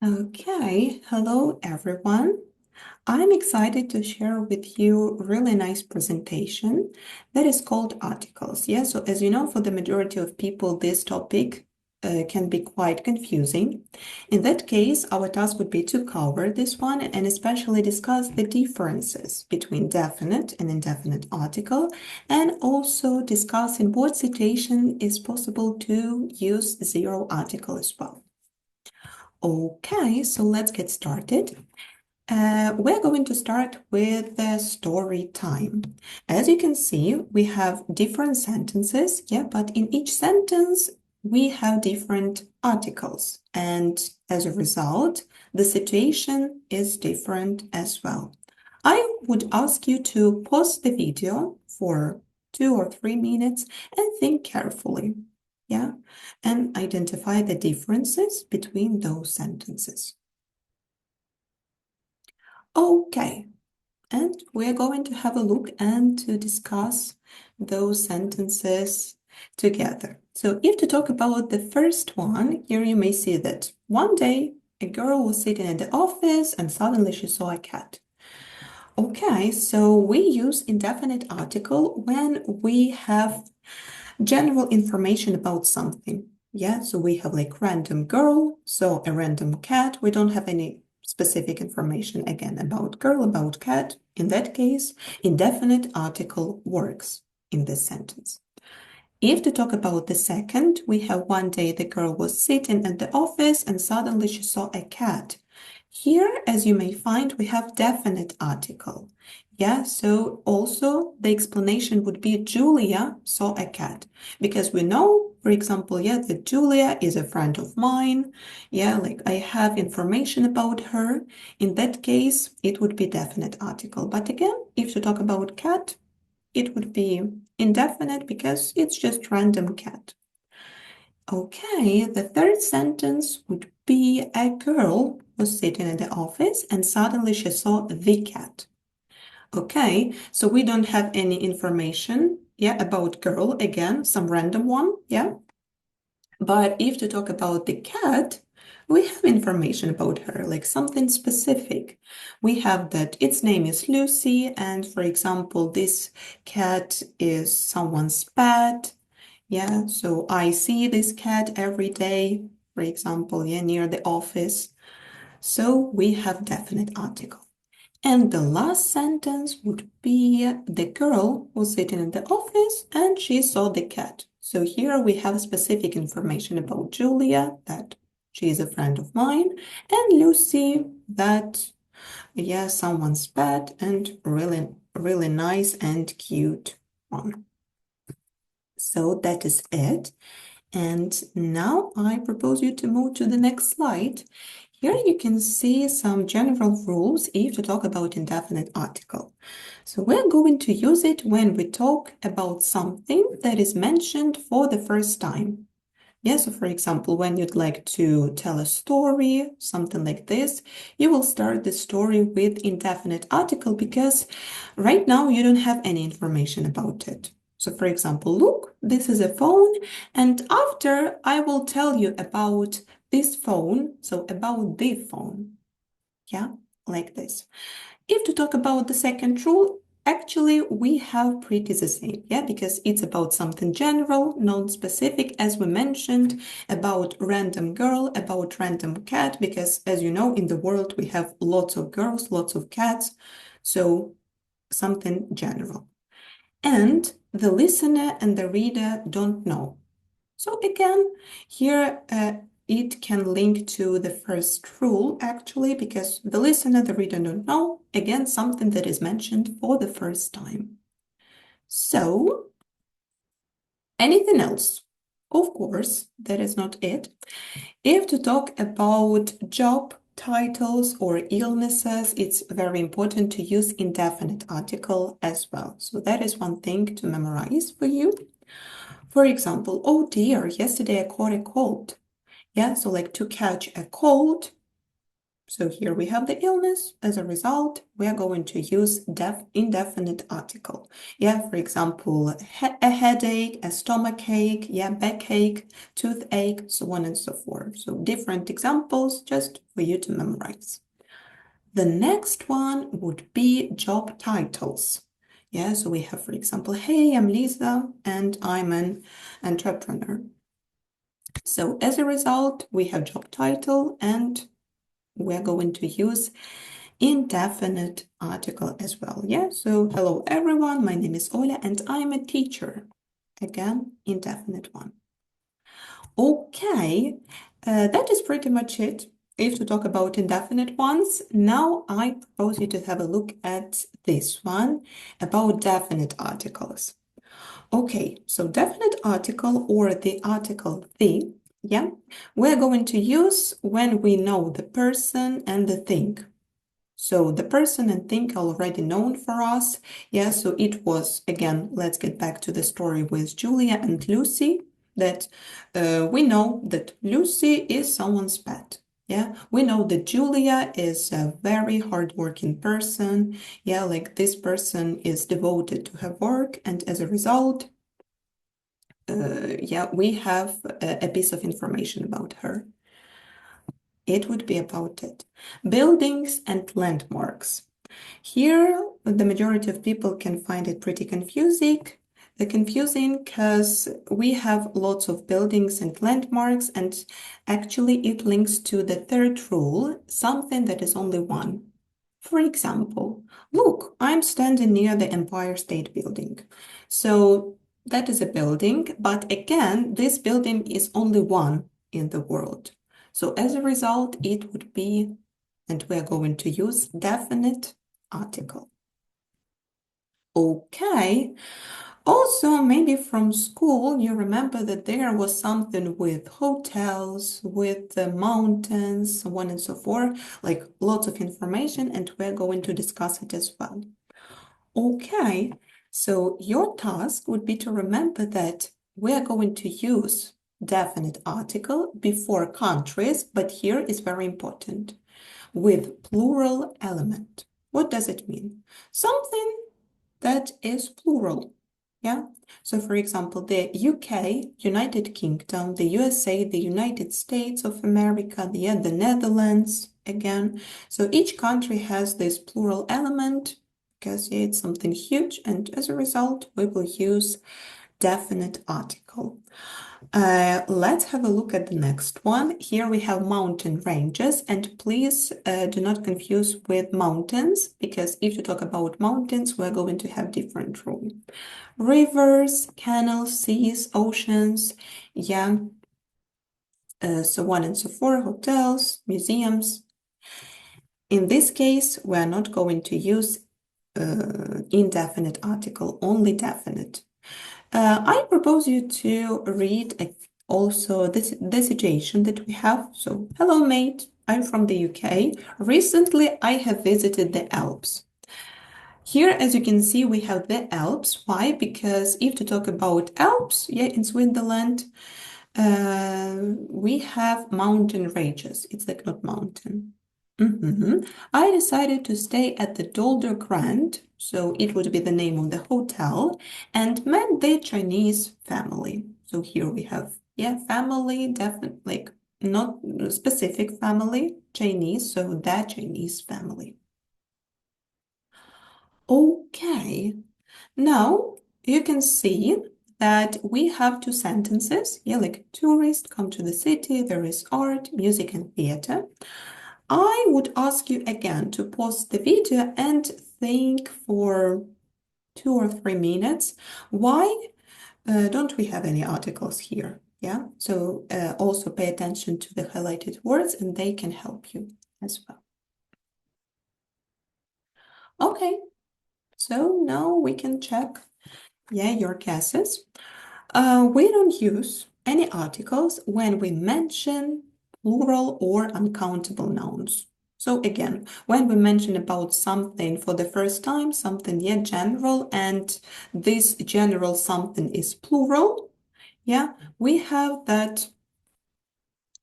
Okay, hello everyone. I'm excited to share with you a really nice presentation that is called articles. Yeah, so as you know, for the majority of people, this topic can be quite confusing. In that case, our task would be to cover this one and especially discuss the differences between definite and indefinite article, and also discuss in what situation is possible to use zero article as well. Okay, so let's get started. We're going to start with the story time. As you can see, we have different sentences, yeah, but in each sentence, we have different articles. And as a result, the situation is different as well. I would ask you to pause the video for 2 or 3 minutes and think carefully, yeah, and identify the differences between those sentences. Okay, and we're going to have a look and to discuss those sentences together. So if to talk about the first one, here you may see that one day a girl was sitting in the office and suddenly she saw a cat. Okay, so we use indefinite article when we have general information about something. Yeah, so we have like random girl, so a random cat. We don't have any specific information again about girl, about cat. In that case, indefinite article works in this sentence. If to talk about the second, we have one day the girl was sitting at the office and suddenly she saw a cat. Here, as you may find, we have definite article. Yeah, so also the explanation would be Julia saw a cat because we know, for example, yeah, that Julia is a friend of mine. Yeah, like I have information about her. In that case, it would be definite article. But again, if to talk about cat, it would be indefinite because it's just random cat. Okay, the third sentence would be a girl was sitting in the office and suddenly she saw the cat. Okay, so we don't have any information, yeah, about girl, again, some random one, yeah. But if to talk about the cat, we have information about her, like something specific. We have that its name is Lucy, and for example, this cat is someone's pet. Yeah, so I see this cat every day, for example, yeah, near the office. So we have definite article. And the last sentence would be the girl was sitting in the office and she saw the cat. So here we have specific information about Julia, that she is a friend of mine, and Lucy, that, yeah, someone's pet and really, really nice and cute one. So that is it. And now I propose you to move to the next slide. Here you can see some general rules if to talk about indefinite article. So we're going to use it when we talk about something that is mentioned for the first time. Yeah, so for example, when you'd like to tell a story, something like this, you will start the story with indefinite article because right now you don't have any information about it. So for example, look, this is a phone, and after I will tell you about this phone, so about the phone, yeah, like this. If to talk about the second rule, actually we have pretty the same, yeah, because it's about something general, non-specific, as we mentioned, about random girl, about random cat, because as you know, in the world we have lots of girls, lots of cats, so something general. And the listener and the reader don't know. So again, here it can link to the first rule actually, because the listener, the reader don't know, again, something that is mentioned for the first time. So anything else? Of course, that is not it. If to talk about job titles or illnesses, it's very important to use indefinite article as well. So that is one thing to memorize for you. For example, oh dear, yesterday I caught a cold. Yeah, so like to catch a cold, So here we have the illness. As a result, we are going to use indefinite article. Yeah, for example, a headache, a stomach ache, yeah, backache, toothache, so on and so forth. So different examples just for you to memorize. The next one would be job titles. Yeah, so we have, for example, hey, I'm Lisa and I'm an entrepreneur. So as a result, we have job title and we're going to use indefinite article as well. Yeah, so hello everyone, my name is Ola and I'm a teacher. Again, indefinite one. Okay, that is pretty much it. If to talk about indefinite ones, now I propose you to have a look at this one about definite articles. Okay, so definite article or the article the, yeah, we're going to use when we know the person and the thing. So the person and thing are already known for us. Yeah, so it was, again, let's get back to the story with Julia and Lucy, that we know that Lucy is someone's pet. Yeah, we know that Julia is a very hardworking person. Yeah, like this person is devoted to her work, and as a result, yeah, we have a piece of information about her. It would be about it. Buildings and landmarks. Here, the majority of people can find it pretty confusing. Confusing because we have lots of buildings and landmarks, and actually it links to the third rule, something that is only one. For example, look, I'm standing near the Empire State Building. So that is a building, but again, this building is only one in the world. So as a result, it would be, and we're going to use definite article. Okay. Also, maybe from school, you remember that there was something with hotels, with the mountains, so on and so forth, like lots of information, and we're going to discuss it as well. Okay, so your task would be to remember that we're going to use definite article before countries, but here is very important, with plural element. What does it mean? Something that is plural. Yeah. So for example, the UK, United Kingdom, the USA, the United States of America, the Netherlands, again. So each country has this plural element because yeah, it's something huge, and as a result, we will use definite article. Let's have a look at the next one. Here we have mountain ranges, and please do not confuse with mountains, because if you talk about mountains, we're going to have different rules. Rivers, canals, seas, oceans, yeah, so on and so forth, hotels, museums. In this case, we're not going to use indefinite article, only definite. I propose you to read also the situation that we have. So, hello, mate. I'm from the UK. Recently, I have visited the Alps. Here, as you can see, we have the Alps. Why? Because if to talk about Alps, yeah, in Switzerland, we have mountain ranges. It's like not mountain. I decided to stay at the Dolder Grand, so it would be the name of the hotel, and met the Chinese family. So here we have, yeah, family, definitely, like not specific family, Chinese, so that Chinese family. Okay, now you can see that we have two sentences, yeah, like tourists come to the city, there is art, music, and theater. I would ask you again to pause the video and think for 2 or 3 minutes. Why don't we have any articles here? Yeah, so also pay attention to the highlighted words and they can help you as well. Okay, so now we can check, yeah, your guesses. We don't use any articles when we mention plural or uncountable nouns. So again, when we mention about something for the first time, something yet general, and this general something is plural, yeah, we have that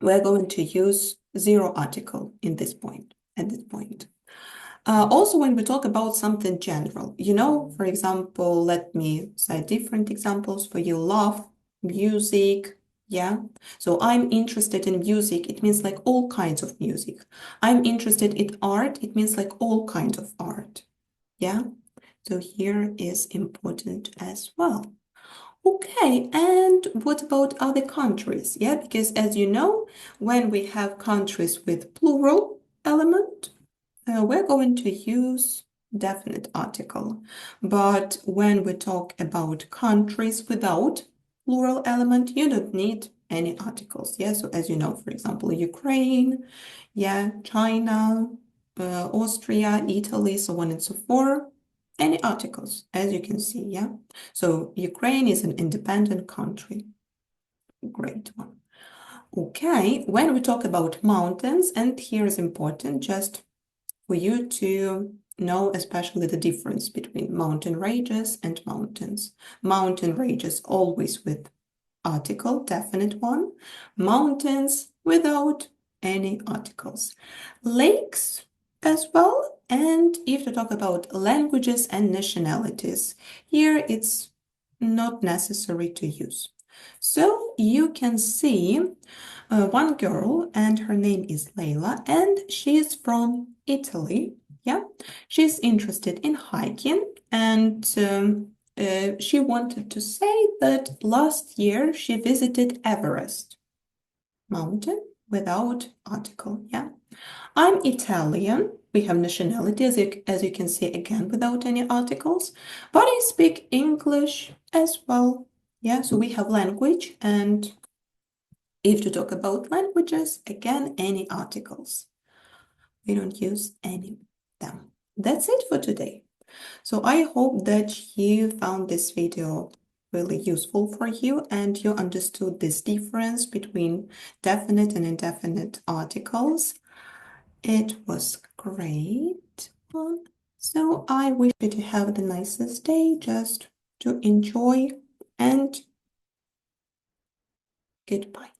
we're going to use zero article in this point, at this point. Also, when we talk about something general, for example, let me cite different examples for you. Love, music, yeah. So I'm interested in music. It means like all kinds of music. I'm interested in art. It means like all kinds of art. Yeah. So here is important as well. Okay, and what about other countries? Yeah, because as you know, when we have countries with plural element, we're going to use definite article. But when we talk about countries without plural element, you don't need any articles. Yeah, so as you know, for example, Ukraine, yeah, China, Austria, Italy, so on and so forth. Any articles, as you can see, yeah. So Ukraine is an independent country. Great one. Okay, when we talk about mountains, and here is important just for you to know especially the difference between mountain ranges and mountains. Mountain ranges always with article, definite one. Mountains without any articles. Lakes as well. And if you talk about languages and nationalities, here it's not necessary to use. So you can see one girl, and her name is Layla, and she's from Italy. Yeah, she's interested in hiking, and she wanted to say that last year she visited Everest mountain without article. Yeah, I'm Italian. We have nationality, as you can see, again, without any articles, but I speak English as well. Yeah, so we have language, and if to talk about languages, again, any articles. We don't use any of them. That's it for today. So I hope that you found this video really useful for you and you understood this difference between definite and indefinite articles. It was great one. So I wish you to have the nicest day, just to enjoy, and goodbye.